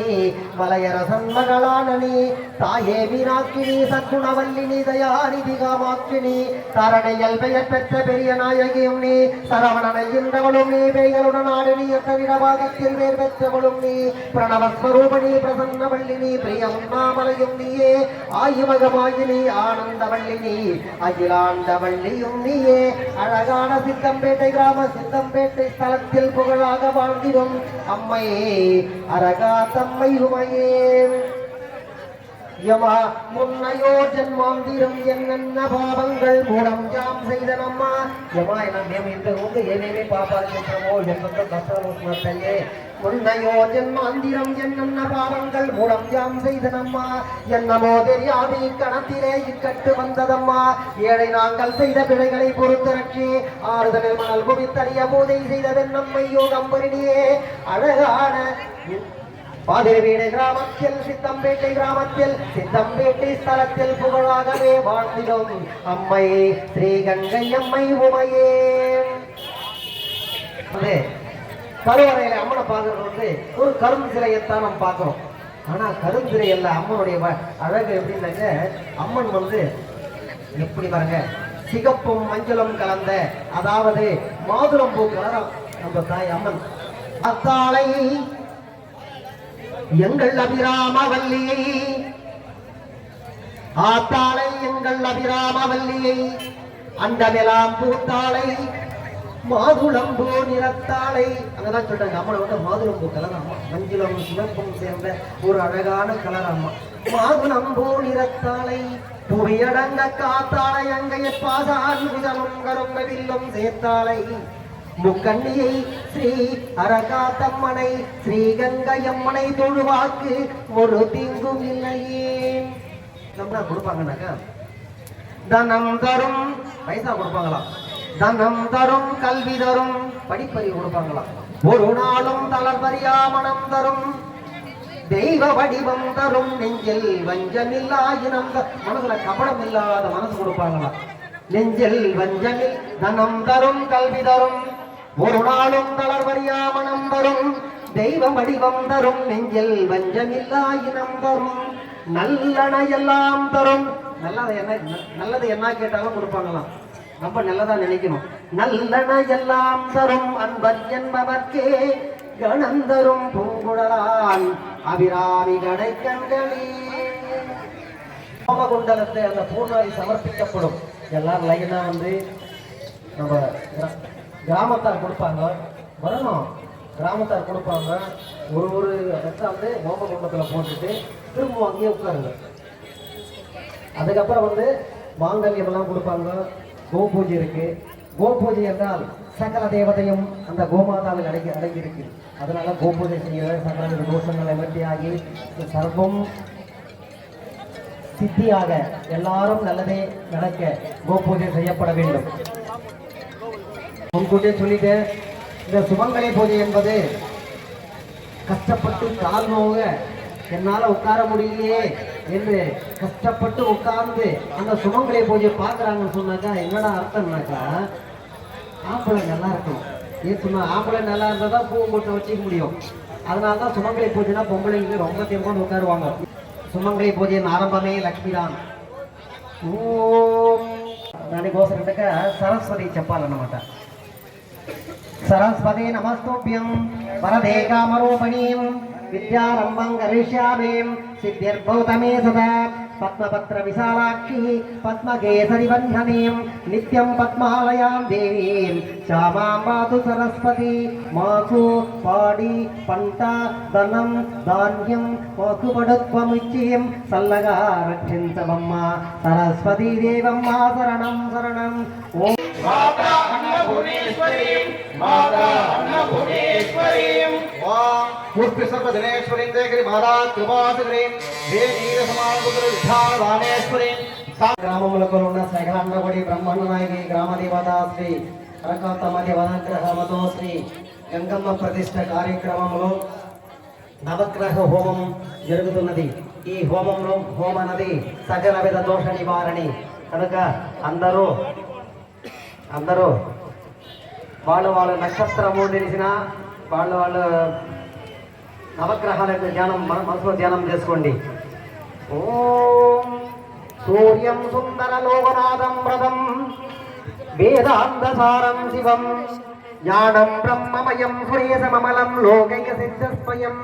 வலையரசன் மகளானனி. தாயே மீனாக்கினி சத்குணவல்லினி தயாநிதி காமாக்கினி. தரணையல் பெயர் பெற்ற பெரிய நாயகியும் நீ. சரவணனை இன்றவளும் நீ. பேய்களுடன் ஆடினி எத்தவிடபாகத்தில் வேர் பெற்றவளும் நீ. பிரணவஸ்வரூபிணி பிரசன்னவல்லினி பிரிய உண்ணாமலையும் நீயே. ஆயுமகமாயினி ஆனந்தவல்லினி அகிலாண்டவல்லியும் நீயே. அழகான சித்தம்பேட்டை கிராம சித்தம்பேட்டை ஸ்தலத்தில் புகழாக வாழ்ந்திடும் அம்மையே அரகா தம்மை உமையே. யமா முன்னையோ ஜன்மாந்திரம் என்னென்ன பாவங்கள் மூலம் யாம் செய்தனம்மா. யமா நம்ம இந்த ஏனேமே பாப்பாக்கின்றமோ என்னென்ன கஷ்டமே. முன்னையோ ஜன்மாந்திரம் என்னென்ன பாவங்கள் மூலம் யாம் செய்தனம்மா. என்னமோ தெரியாது இக்கணத்திலே இக்கட்டு வந்ததம்மா. ஏழை நாங்கள் செய்த பிழைகளை பொறுத்தரட்சி ஆறுதலில் மணல் குவித்தறிய பூஜை செய்தவன் நம்மை யோகம் பரிணியே. அழகான பாதிரவீடு கிராமத்தில் சித்தம்பேட்டை கிராமத்தில் சித்தம்பேட்டை ஸ்தலத்தில் புகழாகவே வாழ்ந்திடும் அம்மையே ஸ்ரீ கங்கை அம்மை உமையே. கருவறையில அம்மனை பார்க்கறது வந்து ஒரு கரும் சிலையத்தான் நம்ம பார்க்கிறோம். ஆனா கருஞ்சிலை அல்ல அம்மனுடைய அழகு எப்படின்னாக்க, அம்மன் வந்து எப்படி பாருங்க, சிகப்பும் மஞ்சளும் கலந்த, அதாவது மாதுளம்பூ கலரம் நம்ம தாய் அம்மன். அத்தாளை எங்கள் அபிராமவல்லியை, ஆத்தாளை எங்கள் அபிராமவல்லியை, அண்டமெலாம் பூத்தாளை மாதுளம்பூ நிறத்தாளை. அங்கதான் சொல்றாங்க அம்மனை வந்து மாதுளம்பூ கலர் அம்மா, மஞ்சளும் சிவப்பும் சேர்ந்த ஒரு அழகான கலர் அம்மா. மாதுளம்பூ நிறத்தாளை புவியடங்க காத்தாளை அங்கைய பாசான் விதமும் கருங்கவில்லும் சேர்த்தாளை முக்கண்ணியை ஸ்ரீ அரகாத்தம்மனை ஸ்ரீ கங்கையம்மனை தொழுவாக்கு ஒரு தீங்கும் இல்லையே. கொடுப்பாங்கன்னாக்கா தனம் தரும் பைசா கொடுப்பாங்களாம், தனம் தரும் கல்வி தரும் படிப்பறிவு கொடுப்பாங்களாம், ஒரு நாளும் தளர்வறியா மனம் தரும் தெய்வ வடிவம் தரும் நெஞ்சில் வஞ்சமில்லா இனம், மனசுல கபடம் இல்லாத மனசு கொடுப்பாங்களாம். நெஞ்சில் வஞ்சமில் தனம் தரும் கல்வி தரும் ஒரு நாளும் தளர்வறியா மனம் தரும் தெய்வ வடிவம் தரும் நெஞ்சில் வஞ்சமில்லா இனம் தரும் நல்லன எல்லாம் தரும். நல்லது என்ன கேட்டாலும் கொடுப்பாங்களாம், நம்ம நல்லதா நினைக்கணும். நல்லன எல்லாம் தரும் அன்பர் என்பவர்க்கே கணந்தரும் பூங்குழலான் அபிராமி கடை கண்களே. ஹோமகுண்டலத்தை அந்த பூர்ணாதி சமர்ப்பிக்கப்படும். எல்லாரும் லைனா வந்து நம்ம கிராமத்தார் கொடுப்பாங்க, வரணும் கிராமத்தார் கொடுப்பாங்க. ஒரு வந்து ஹோமகுண்டத்தில் போட்டுட்டு திரும்ப அங்கேயே உட்காருங்க. அதுக்கப்புறம் வந்து மாங்கல்யம் எல்லாம் கொடுப்பாங்க. கோ பூஜை இருக்கு. கோ பூஜை என்றால் சகல தேவதையும் அந்த கோமாதாவில் அடங்கி இருக்கு. அதனால கோ பூஜை செய்ய சகல தோஷங்களை வெற்றியாகி சர்வம் சித்தியாக எல்லாரும் நல்லதே நடக்க கோ பூஜை செய்யப்பட வேண்டும். முன்கூட்டியே சொல்லிட்டேன், இந்த சுமங்கலி பூஜை என்பது கஷ்டப்பட்டு கால் நோக என்னால உட்கார முடியலையே என்று கஷ்டப்பட்டு உட்கார்ந்து அந்த சுமங்கலி பூஜையை பார்க்குறாங்கன்னு சொன்னாக்கா என்னடா அர்த்தம்னாக்கா, ஆம்பளை நல்லா இருக்கணும். ஏன் சொன்னா ஆம்பளை நல்லா இருந்தால் தான் பூ மூட்டை வச்சுக்க முடியும். அதனால தான் சுமங்கலி பூஜைனா பொம்பளைங்க ரொம்ப தேர்ந்து உட்காருவாங்க. சுமங்கலி பூஜையின் ஆரம்பமே லக்ஷ்மி தான். ஓம் దానికోసరంటక సరస్వతి చెప్పాలన్నమాట. సరస్వతి నమస్తుభ్యం వరదే కామరూపిణీం విద్యారంభం కరిష్యామి సిద్ధిర్భూతమే సదా పద్మపత్ర విశాలాక్షి పద్మకేసరి బంధనీం నిత్యం పద్మాలయాం దేవీం శ్యామాం పాతు సరస్వతి. మాకు పాడి పంట ధనం ధాన్యం మాకు పడుత్వముచ్యం చల్లగా రక్షించవమ్మ సరస్వతీ దేవమ్మ శరణం శరణం. ఓం మాతా అన్నపూర్ణేశ్వరీం మాతా అన్నపూర్ణేశ్వరీం ఓం పూర్తి సర్వజనేశ్వరీం దేగిరి మాతా కృపాసగ్రీం దేవీర సమానపుత్ర విఠాలవాణేశ్వరీం. గ్రామములకు ఉన్న సగలందగుడి బ్రహ్మణ నాయకి గ్రామ దేవత శ్రీ అరకాతమ్మ దేవతాగ్రహమతో శ్రీ గంగమ్మ ప్రతిష్ట కార్యక్రమంలో నవగ్రహ హోమం జరుగుతున్నది. ఈ హోమంలో హోమ నది సకల విధ దోష నివారణి కనుక అందరూ వాళ్ళు నక్షత్రము తెలిసిన వాళ్ళు నవగ్రహాలకు ధ్యానం మనసులో ధ్యానం చేసుకోండి. ఓం సూర్యం సుందర లోకనాథం వ్రతం వేదాంతసారం శివం జ్ఞానం బ్రహ్మమయం సురేశమమలం లోకైక సిద్ధస్వయం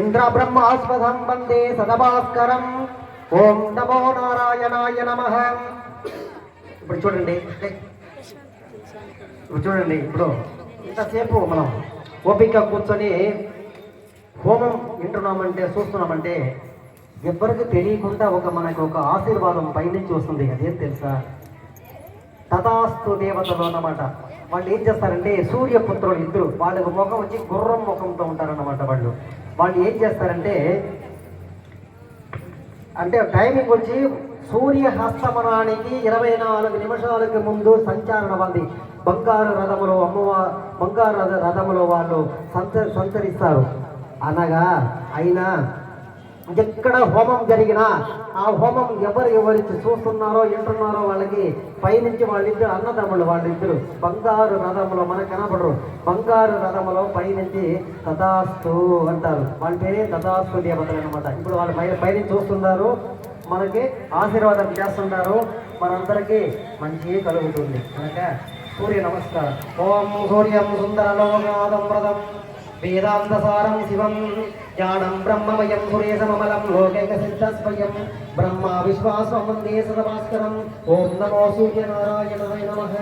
ఇంద్ర బ్రహ్మాస్పదం వందే సదభాస్కరం. ఓం నమో నారాయణాయ నమః. ఇప్పుడు చూడండి ఇప్పుడు ఇంతసేపు మనం ఓపిక కూర్చొని హోమం వింటున్నామంటే చూస్తున్నామంటే ఎవరికి తెలియకుండా మనకు ఒక ఆశీర్వాదం పైనుంచి వస్తుంది. అదేం తెలుసా, తథాస్తు దేవతలు అన్నమాట. వాళ్ళు ఏం చేస్తారంటే సూర్యపుత్రులు ఇద్దరు, వాళ్ళకి ముఖం వచ్చి గుర్రం ముఖంతో ఉంటారన్నమాట. వాళ్ళు ఏం చేస్తారంటే టైమింగ్ వచ్చి సూర్యహస్తమనానికి 24 నిమిషాలకు ముందు సంచారణ ఉంది. బంగారు రథములో వాళ్ళు సంచరిస్తారు. అనగా అయినా ఎక్కడ హోమం జరిగినా ఆ హోమం ఎవరికి చూస్తున్నారో వింటున్నారో వాళ్ళకి పైనుంచి వాళ్ళిద్దరు అన్నదమ్ములు, వాళ్ళిద్దరు బంగారు రథములో మనకు కనపడరు, బంగారు రథములో పైనుంచి తథాస్తు అంటారు. వాళ్ళ పేరే తథాస్తు దేవతలు అనమాట. ఇప్పుడు వాళ్ళు పైనుంచి చూస్తున్నారు, మనకి ఆశీర్వాదం చేస్తున్నారు, మనందరికీ మంచి కలుగుతుంది. కనుక సూర్య నమస్కారం. ఓం సూర్యం సుందరలోకాదం వ్రతం వేదాంతసారం శివం జ్ఞానం బ్రహ్మమయం సురేశమమలం లోకైక సిద్ధస్వయం బ్రహ్మ విశ్వాసం వందే సదభాస్కరం. ఓం నమో సూర్యనారాయణాయ నమః.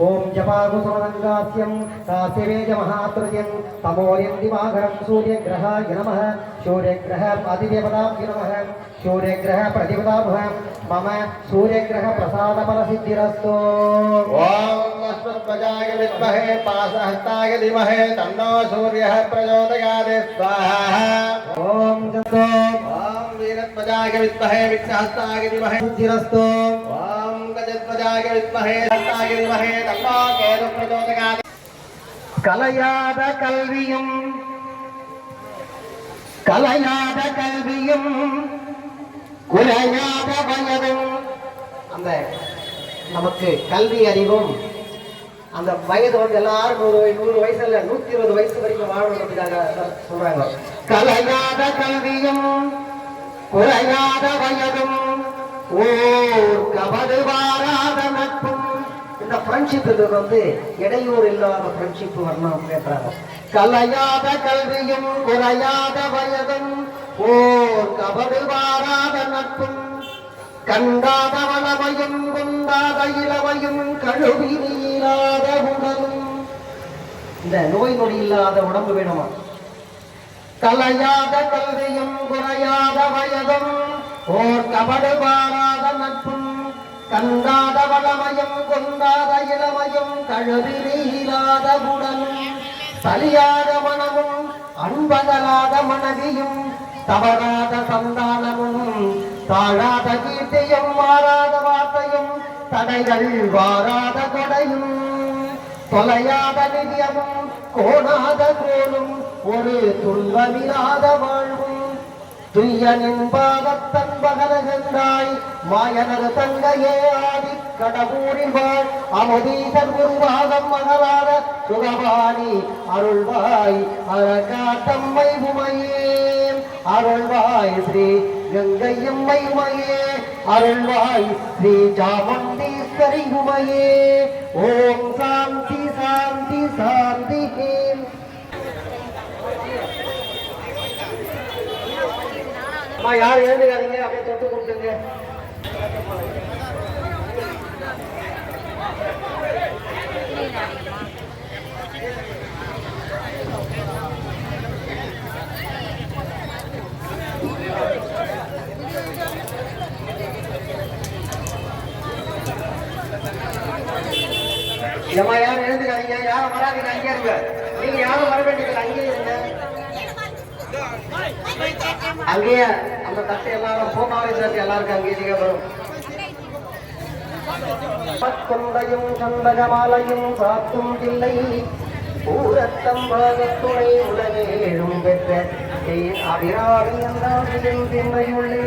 ఓం జపాకుసుమనంగాస్యం కాశ్యవేజ మహాత్రయం తమోయం దివాకరం సూర్యగ్రహాయ నమః. సూర్యగ్రహ అధిదేవతాభ్యో నమః. సూర్యగ్రహ ప్రతిపదాభ్య మమ సూర్యగ్రహ ప్రసాద ఫలసిద్ధిరస్తు. ఓం అశ్వత్థాయ విద్మహే పాశహస్తాయ ధీమహి తన్నో సూర్యః ప్రచోదయాత్. స్వాహా. ఓం జతో ఓం వీరధ్వజాయ విద్మహే విఘ్నహస్తాయ ధీమహి సిద్ధిరస్తు. ఓం గజధ్వజాయ విద్మహే హస్తాయ ధీమహి తన్నో కేతు ప్రచోదయాత్. கலையாத கல்வியும் கலையாத கல்வியும் குறையாத வயதும். அந்த நமக்கு கல்வி அறிவும் அந்த வயது வந்து எல்லாரும் 100 வயசு இல்ல 120 வயசு வரைக்கும் வாழணுன்றதுக்காக சொல்றாங்க. கலையாத கல்வியும் குறையாத வயதும் ஓர் கபடு வாராத நட்பும். இந்த ஃப்ரெண்ட்ஷிப்புக்கு வந்து இடையூறு இல்லாத ஃப்ரெண்ட்ஷிப் வரணும் கேட்கிறாங்க. கலையாத கல்வியும் குறையாத வயதும் ஓர் கபடு வாராத நட்பும் கண்டாத வளமையும் குண்டாத இளமையும் கழுவி நீராத உடலும். இந்த நோய் நொடி இல்லாத உடம்பு வேணுமா? கலையாத கல்வியும் குறையாத வயதும் ஓர் கபடு வாராத நட்பும் கண்டாத வளமையும் கொண்டாத இளமையும் கழுவி நீராத உடலும் சலியாத மனமும் அன்பகலாத மனைவியும் தவறாத சந்தானமும் தாழாத கீர்த்தியும் மாறாத வார்த்தையும் தடைகள் வாராத கொடையும் தொலையாத நிதியமும் கோணாத கோலும் ஒரு துன்பமில்லாத வாழ்வும் துய்யனின் பாதத்தன் பகலகந்தாய் மாயனது தங்கையே ஆதி கடவுரில் வாழ் அமுதீசன் உருவாகம் மகளாத சுகவாணி அருள்வாய் அரகாத்தம்மை உமையே அருள்வாய் ஸ்ரீ கங்கையம்மை உமையே அருள்வாய் ஸ்ரீ சாமுண்டீஸ்வரி உமையே. ஓம் சாந்தி சாந்தி சாந்தி. யார் எழுந்துக்காதீங்க, அப்படியே தொட்டு கொடுத்துங்க. ஏமா யாரும் எழுந்துக்காதீங்க, யாரும் வராதீங்க, அங்கே இருங்க. நீங்க யாரும் வர வேண்டியதில்லை, அங்கேயே இருங்க. அங்கேயே அந்த தட்டை எல்லாரும் போனாவே சேர்த்து எல்லாருக்கும் அங்கேயே நீங்க வரும். கொண்டையும் சந்தகமாலையும் சாத்தும் பிள்ளை பூரத்தம் பாகத்துணை உலகேழும் பெற்ற அபிராமி அந்தாவிலும் திண்மையுள்ளே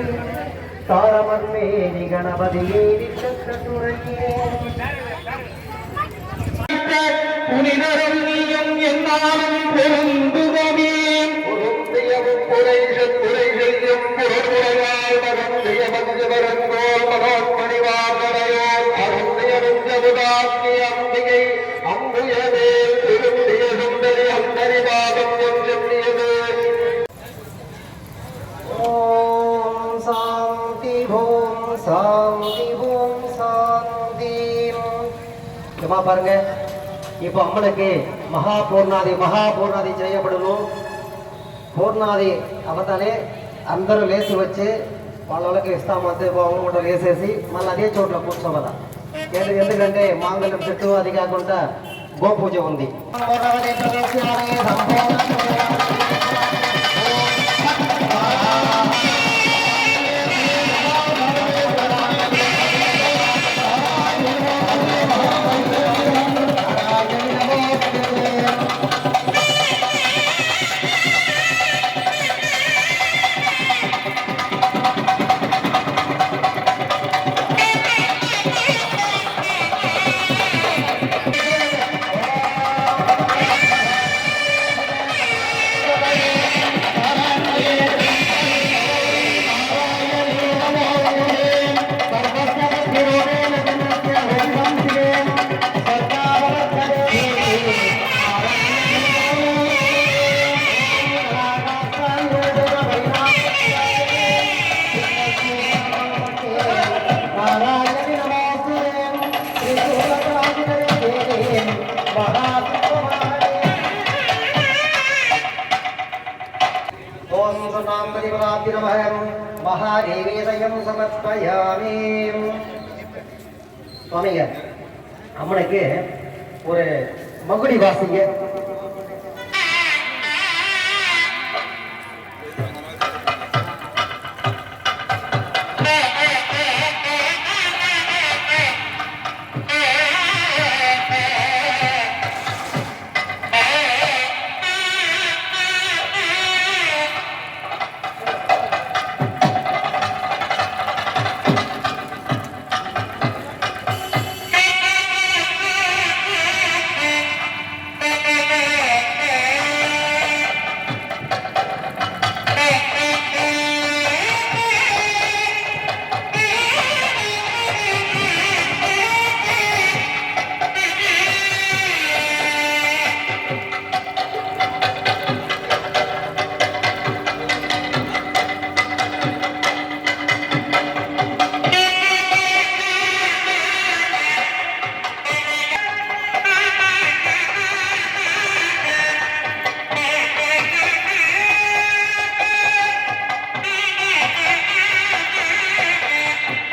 தாரமர் மேரி கணபதியே துறையே புனிதரும் நீயும் என்னாலும் பொருந்துகமே பொருந்தியவும் குறை செய்யும் பொருளுரையால் மகந்திய மஞ்சவரங்கோல் மனோன்மணிவார்களையோர் அருந்தியரும் ஜபுதாக்கி அம்பிகை அம்புயவே திருந்திய சுந்தரி அந்தரி பாதம் சென்னியது. ஓம் சாந்தி ஓம் சாந்தி ஓம் சாந்தி. பாருங்க, இப்போ அம்மனுக்கு மகா పూర్ణాది చేయబడును. పూర్ణాది అవతలే అందరూ లేచి వచ్చి వాళ్ళకి ఇస్తామంటే కూడా వేసేసి మళ్ళీ అదే చోట్ల కూర్చోవాల. ఎందుకంటే మాంగళ్యం చెట్టు అది కాకుండా గోపూజ ఉంది. மகாதேவேதயம் சமர்ப்பயாமி. சுவாமிங்க, அம்மனுக்கு ஒரு மகுடி வாசிங்க.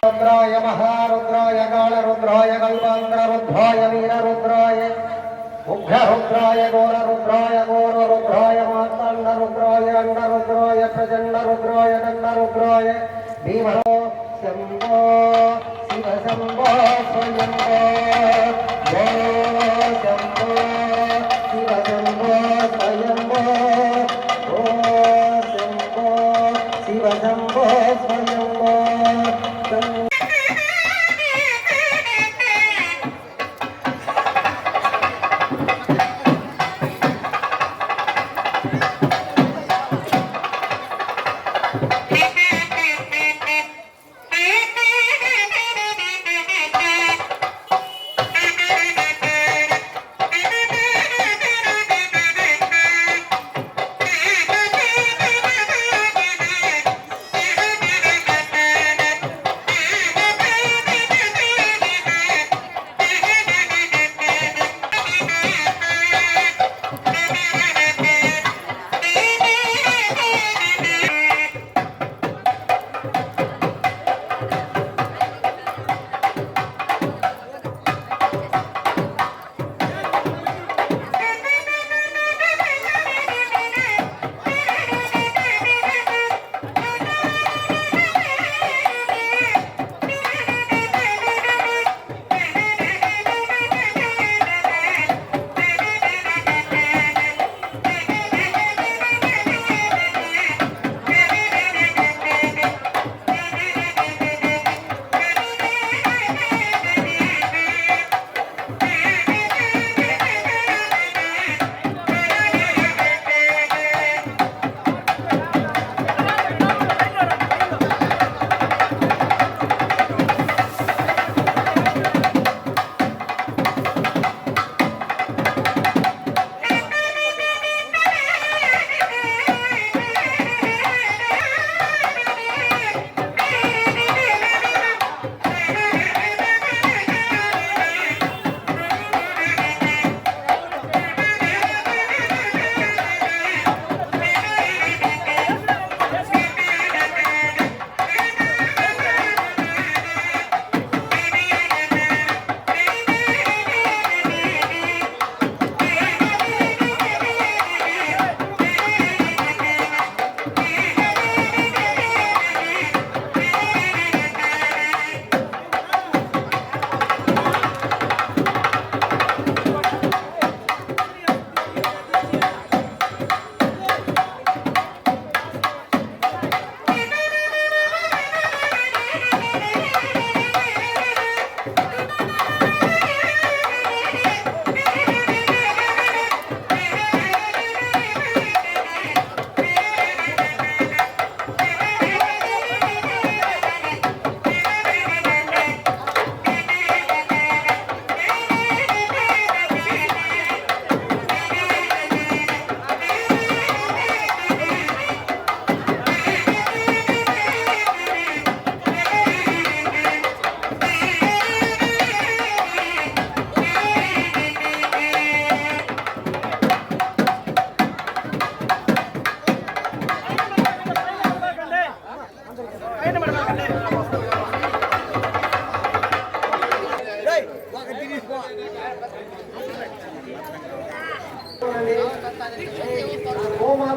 रुद्राय महारुद्राय कालरुद्राय कल्पान्तरुद्राय वीररुद्राय उग्ररुद्राय घोररुद्राय घोररुद्राय मार्ताण्डरुद्राय अण्डरुद्राय प्रचण्डरुद्राय दण्डरुद्राय भीमो शम्भो शिव शम्भो स्वयम्भो जय शम्भो शिव शम्भो स्वयम्भो ओ शम्भो शिव शम्भो स्वयम्भो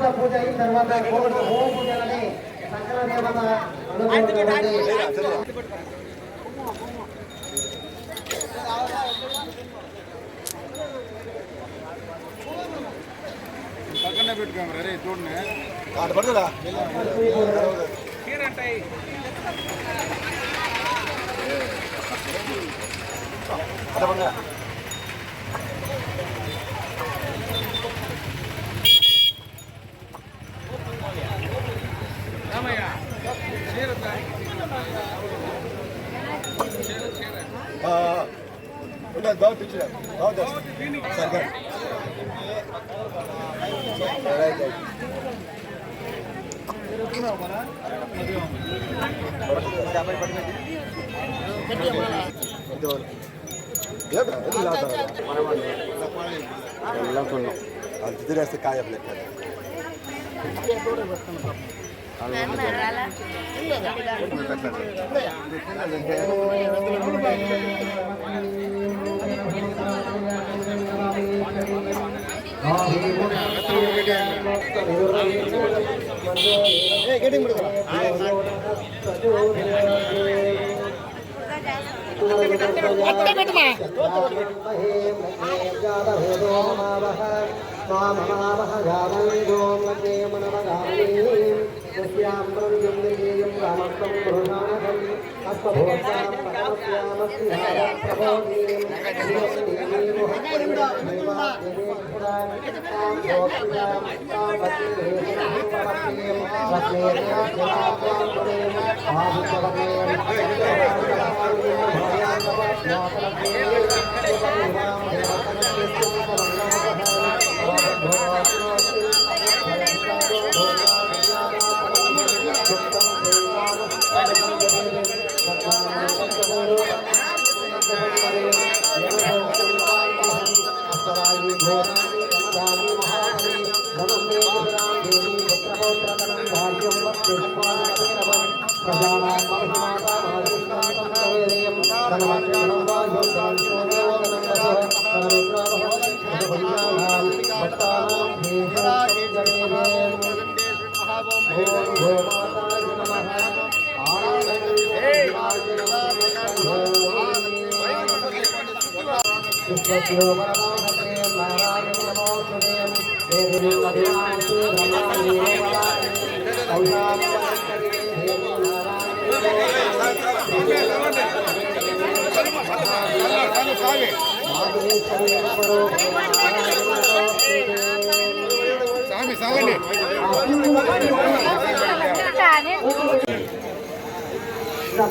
తర్వాత పూజ అయిన తర్వాత హోమ పూజలని సకల దేవత అనుభవం పక్కనే పెట్టుకోమరా రే చూడనే ఆడ పడుతుందా బాగా పిచ్చిరా బాగా సరే అది తిరిగేస్తే కాయ లెక్క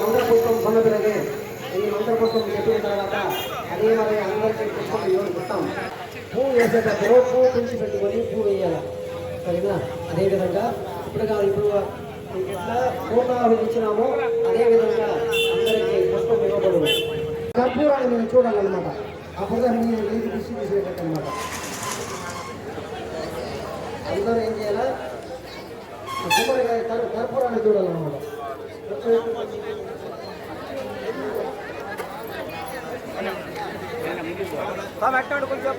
మంత్రపుష్పం కొన్న పిల్లగే ఈ మంత్రపుష్పం చెప్పిన తర్వాత అదే మరి అందరికీ పుష్పం మొత్తం పువ్వు వేసేటప్పుడు పువ్వు తుంచి పెట్టుకొని పువ్వు వేయాలి సరేనా. అదేవిధంగా ఇప్పుడు ఎట్లా పూర్ణాహుతి ఇచ్చినామో అదేవిధంగా అందరికీ పుష్పం ఇవ్వబడు. కర్పూరాన్ని మేము చూడాలన్నమాట. అప్పుడు నేను నీకు దృష్టి తీసేటట్టు అనమాట. అందరూ ఏం చేయాలా గుమ్మడికాయ కర్పూరాన్ని చూడాలన్నమాట. కొంచెం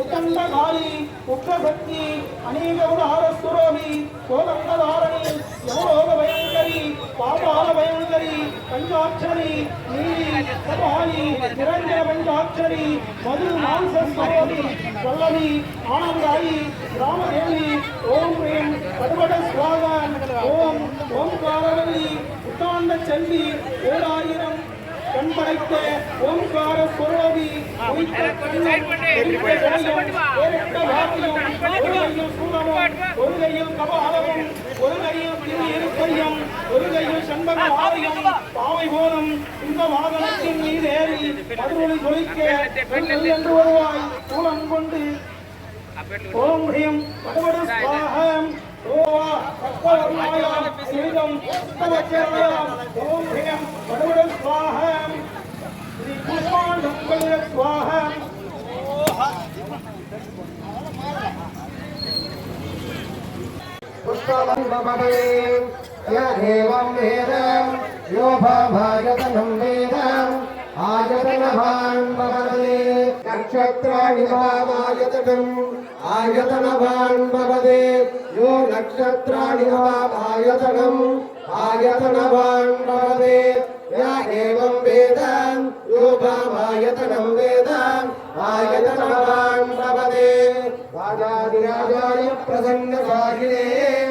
ఉత్తండగాలి ఉగ్రశక్తి అనేక ఉదారస్తురోహి కోదండధారణి యమలోక భయంకరి పాపాల భయంకరి పంచాక్షరి నీలి కపాలి నిరంజన పంచాక్షరి మధు మాంస స్వరోహి వల్లవి ఆనందాయి రామదేవి ఓం హ్రీం పటుపట స్వాగన్ ఓం ఓంకారవల్లి உத்தாண்ட செல்வி ஓராயிரம் கண் படைத்த ஓம்கார சுரோவி ஒரு கையில் சூரமும் ஒரு கையில் கபாலமும் ஒரு கையில் திருக்கையும் ஒரு கையில் சண்பக ஆலயம் பாவை போலும் இந்த வாகனத்தின் மீது ஏறி மதுரை கொலிக்க என்று வருவாய் சூலம் கொண்டு ஓம் ஹ்ரீம் பகவத ஸ்வாஹம் ஓம் ஹ்ரீம் பகவத ஸ்வாஹம் ஸ்ரீ புஷ்பாண்டம் ஸ்வாஹம் एवं वेद यो भायतनं वेद आयतनवान् भवते नक्षत्राणि भावायतनम् आयतनवान् भवते यो नक्षत्राणि भावायतनम् आयतनवान् भवते या एवं वेद यो भावायतनं वेद आयतनवान् भवते राजाधिराजाय प्रसन्नभागिने